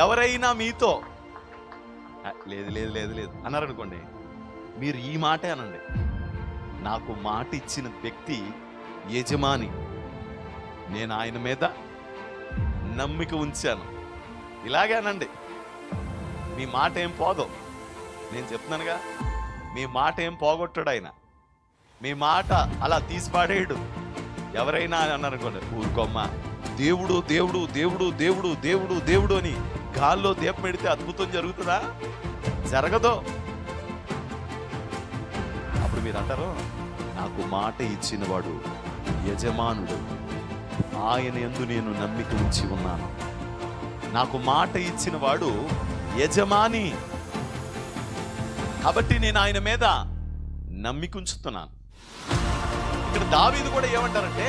ఎవరైనా మీతో లేదు లేదు లేదు లేదు అన్నారనుకోండి, మీరు ఈ మాటే అనండి, నాకు మాట ఇచ్చిన వ్యక్తి యజమాని, నేను ఆయన మీద నమ్మిక ఉంచాను. ఇలాగే అనండి. మీ మాట ఏం పోదు. నేను చెప్తున్నానుగా, మీ మాట ఏం పోగొట్టాడు ఆయన. మీ మాట అలా తీసిపాడేయడు. ఎవరైనా అన్నారనుకోండి, ఊరుకోమ్మా, దేవుడు దేవుడు దేవుడు దేవుడు దేవుడు దేవుడు అని గాల్లో దీపం పెడితే అద్భుతం జరుగుతుందా? జరగదు. అప్పుడు మీరు అంటారు, నాకు మాట ఇచ్చిన వాడు యజమానుడు, ఆయన యందు నేను నమ్మిక ఉంచి ఉన్నాను. నాకు మాట ఇచ్చిన వాడు యజమాని, కాబట్టి నేను ఆయన మీద నమ్మిక ఉంచుతున్నాను. ఇక్కడ దావీదు కూడా ఏమంటారంటే,